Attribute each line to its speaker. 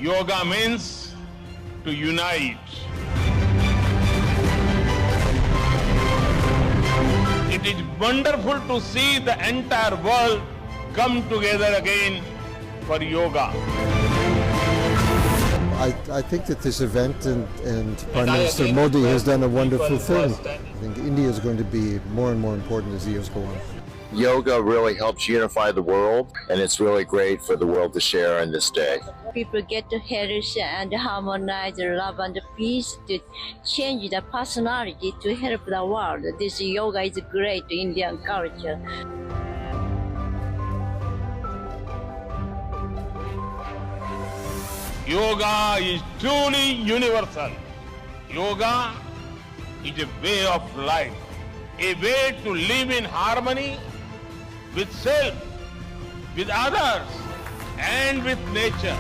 Speaker 1: Yoga means to unite. It is wonderful to see the entire world come together again for yoga.
Speaker 2: I think that this event and Prime Minister Modi has done a wonderful thing. I think India is going to be more and more important as the years go on.
Speaker 3: Yoga really helps unify the world, and it's really great for the world to share on this day.
Speaker 4: People get to cherish and harmonize love and peace to change the personality to help the world. This yoga is great Indian culture.
Speaker 1: Yoga is truly universal. Yoga is a way of life, a way to live in harmony with self, with others, and with nature.